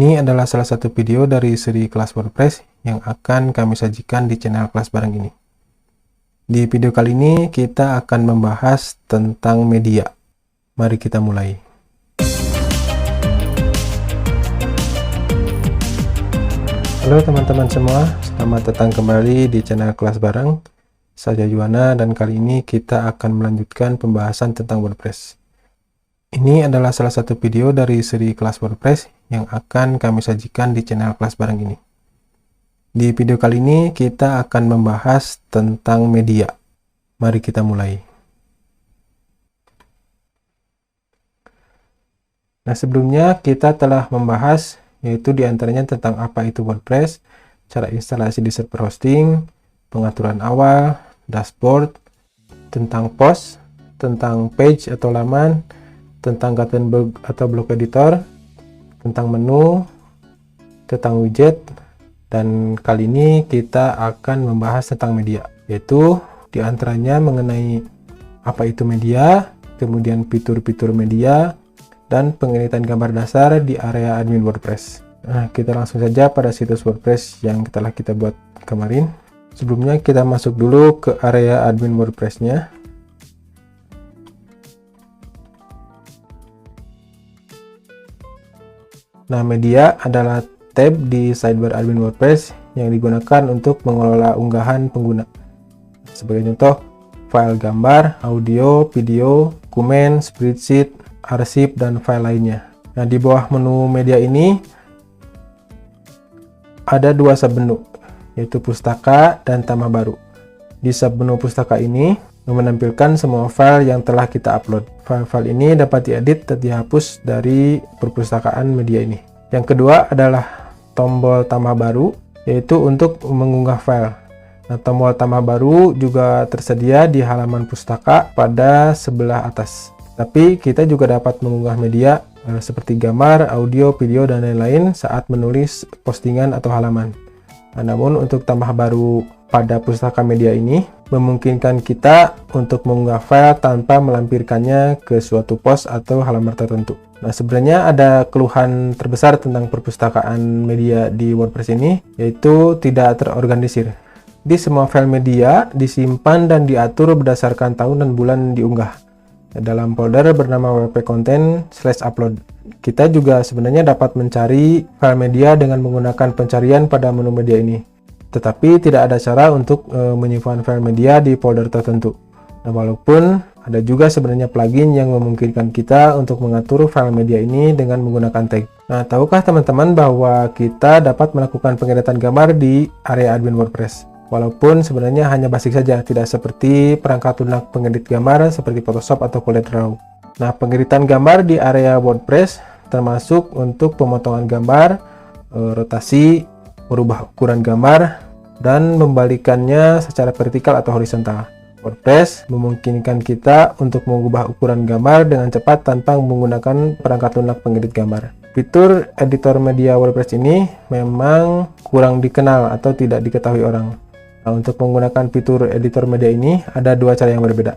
Ini adalah salah satu video dari seri kelas WordPress yang akan kami sajikan di channel kelas bareng ini. Di video kali ini kita akan membahas tentang media. Mari kita mulai. Halo teman-teman semua, selamat datang kembali di channel kelas bareng. Saya Yuwana dan kali ini kita akan melanjutkan pembahasan tentang WordPress. Ini adalah salah satu video dari seri kelas WordPress yang akan kami sajikan di channel kelas bareng ini. Di video kali ini kita akan membahas tentang media. Mari kita mulai. Nah, sebelumnya kita telah membahas yaitu diantaranya tentang apa itu WordPress, cara instalasi di server hosting, pengaturan awal, dashboard, tentang post, tentang page atau laman, tentang Gutenberg atau block editor, tentang menu, tentang widget, dan kali ini kita akan membahas tentang media, yaitu diantaranya mengenai apa itu media, kemudian fitur-fitur media, dan pengeditan gambar dasar di area admin WordPress. Nah, kita langsung saja pada situs WordPress yang telah kita buat kemarin. Sebelumnya kita masuk dulu ke area admin WordPress-nya. Nah, media adalah tab di sidebar admin WordPress yang digunakan untuk mengelola unggahan pengguna. Sebagai contoh, file gambar, audio, video, dokumen, spreadsheet, arsip, dan file lainnya. Nah, di bawah menu media ini ada dua submenu, yaitu pustaka dan tambah baru. Di submenu pustaka ini menampilkan semua file yang telah kita upload. File-file ini dapat diedit dan dihapus dari perpustakaan media ini. Yang kedua adalah tombol tambah baru, yaitu untuk mengunggah file. Nah, tombol tambah baru juga tersedia di halaman pustaka pada sebelah atas. Tapi kita juga dapat mengunggah media seperti gambar, audio, video, dan lain-lain saat menulis postingan atau halaman. Nah, namun untuk tambah baru pada pustaka media ini memungkinkan kita untuk mengunggah file tanpa melampirkannya ke suatu post atau halaman tertentu. Nah, sebenarnya ada keluhan terbesar tentang perpustakaan media di WordPress ini, yaitu tidak terorganisir. Di semua file media disimpan dan diatur berdasarkan tahun dan bulan diunggah dalam folder bernama wp-content/upload. Kita juga sebenarnya dapat mencari file media dengan menggunakan pencarian pada menu media ini. Tetapi tidak ada cara untuk menyimpan file media di folder tertentu. Nah, walaupun ada juga sebenarnya plugin yang memungkinkan kita untuk mengatur file media ini dengan menggunakan tag. Nah, tahukah teman-teman bahwa kita dapat melakukan pengeditan gambar di area admin WordPress? Walaupun sebenarnya hanya basic saja, tidak seperti perangkat lunak pengedit gambar seperti Photoshop atau CorelDRAW. Nah, pengeditan gambar di area WordPress termasuk untuk pemotongan gambar, rotasi, merubah ukuran gambar, dan membalikannya secara vertikal atau horizontal. WordPress memungkinkan kita untuk mengubah ukuran gambar dengan cepat tanpa menggunakan perangkat lunak pengedit gambar. Fitur editor media WordPress ini memang kurang dikenal atau tidak diketahui orang. Nah, untuk menggunakan fitur editor media ini ada dua cara yang berbeda.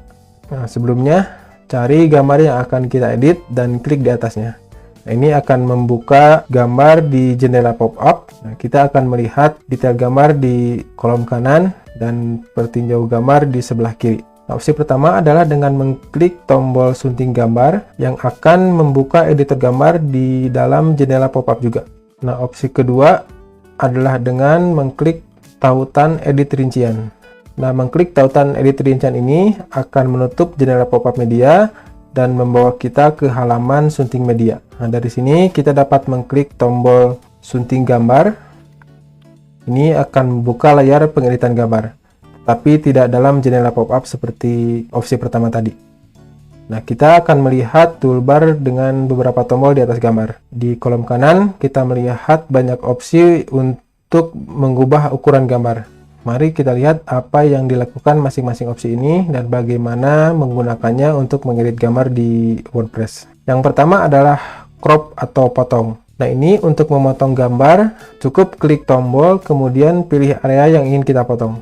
Nah, sebelumnya cari gambar yang akan kita edit dan klik di atasnya. Nah, ini akan membuka gambar di jendela pop-up. Nah, kita akan melihat detail gambar di kolom kanan dan pertinjau gambar di sebelah kiri. Nah, opsi pertama adalah dengan mengklik tombol sunting gambar yang akan membuka editor gambar di dalam jendela pop-up juga. Nah, opsi kedua adalah dengan mengklik tautan edit rincian. Nah, mengklik tautan edit rincian ini akan menutup jendela pop-up media dan membawa kita ke halaman sunting media. Nah, dari sini kita dapat mengklik tombol sunting gambar. Ini akan membuka layar pengeditan gambar, tapi tidak dalam jendela pop-up seperti opsi pertama tadi. Nah, kita akan melihat toolbar dengan beberapa tombol di atas gambar. Di kolom kanan, kita melihat banyak opsi untuk mengubah ukuran gambar. Mari kita lihat apa yang dilakukan masing-masing opsi ini dan bagaimana menggunakannya untuk mengedit gambar di WordPress. Yang pertama adalah crop atau potong. Nah, ini untuk memotong gambar, cukup klik tombol, kemudian pilih area yang ingin kita potong.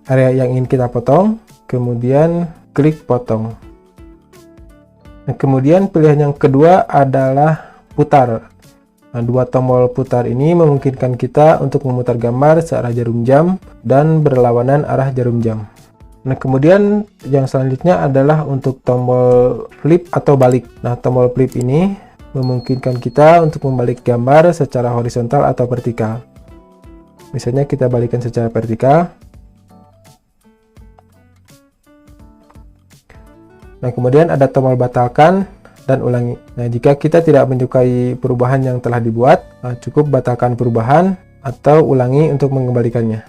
Area yang ingin kita potong, kemudian klik potong. Nah, kemudian pilihan yang kedua adalah putar. Nah, dua tombol putar ini memungkinkan kita untuk memutar gambar searah jarum jam dan berlawanan arah jarum jam. Nah, kemudian yang selanjutnya adalah untuk tombol flip atau balik. Nah, tombol flip ini memungkinkan kita untuk membalik gambar secara horizontal atau vertikal. Misalnya kita balikkan secara vertikal. Nah, kemudian ada tombol batalkan dan ulangi. Nah, jika kita tidak menyukai perubahan yang telah dibuat, cukup batalkan perubahan atau ulangi untuk mengembalikannya.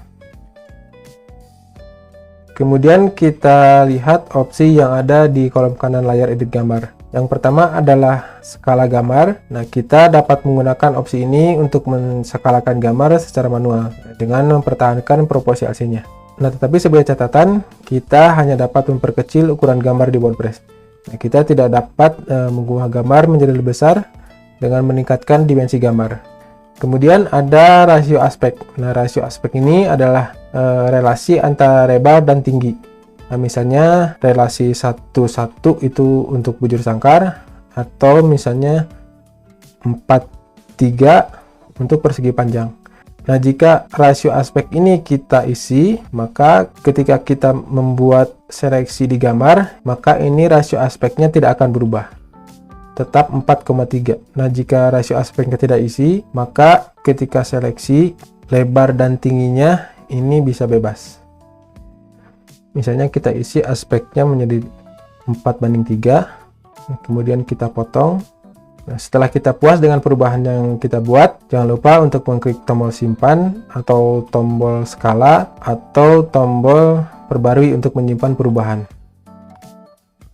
Kemudian kita lihat opsi yang ada di kolom kanan layar edit gambar. Yang pertama adalah skala gambar. Nah, kita dapat menggunakan opsi ini untuk menskalakan gambar secara manual dengan mempertahankan proporsi aslinya. Nah, tetapi sebagai catatan, kita hanya dapat memperkecil ukuran gambar di WordPress. Nah, kita tidak dapat mengubah gambar menjadi lebih besar dengan meningkatkan dimensi gambar. Kemudian ada rasio aspek. Nah, rasio aspek ini adalah relasi antara lebar dan tinggi. Nah, misalnya relasi 1:1 itu untuk bujur sangkar, atau misalnya 4:3 untuk persegi panjang. Nah, jika rasio aspek ini kita isi, maka ketika kita membuat seleksi di gambar, maka ini rasio aspeknya tidak akan berubah. Tetap 4,3. Nah, jika rasio aspeknya tidak isi, maka ketika seleksi, lebar dan tingginya ini bisa bebas. Misalnya kita isi aspeknya menjadi 4:3, kemudian kita potong. Nah, setelah kita puas dengan perubahan yang kita buat, jangan lupa untuk mengklik tombol simpan atau tombol skala atau tombol perbarui untuk menyimpan perubahan.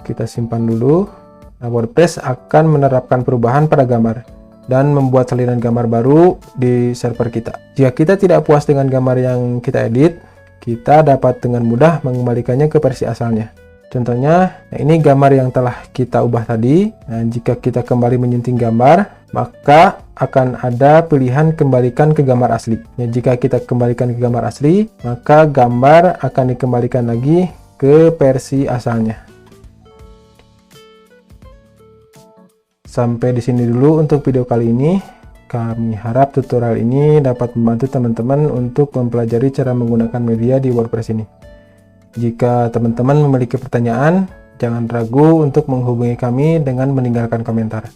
Kita simpan dulu. Nah, WordPress akan menerapkan perubahan pada gambar dan membuat salinan gambar baru di server kita. Jika kita tidak puas dengan gambar yang kita edit, kita dapat dengan mudah mengembalikannya ke versi asalnya. Contohnya, nah ini gambar yang telah kita ubah tadi. Nah, jika kita kembali menyunting gambar, maka akan ada pilihan kembalikan ke gambar asli. Nah, jika kita kembalikan ke gambar asli, maka gambar akan dikembalikan lagi ke versi asalnya. Sampai di sini dulu untuk video kali ini. Kami harap tutorial ini dapat membantu teman-teman untuk mempelajari cara menggunakan media di WordPress ini. Jika teman-teman memiliki pertanyaan, jangan ragu untuk menghubungi kami dengan meninggalkan komentar.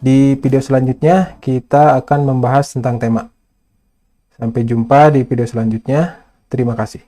Di video selanjutnya, kita akan membahas tentang tema. Sampai jumpa di video selanjutnya. Terima kasih.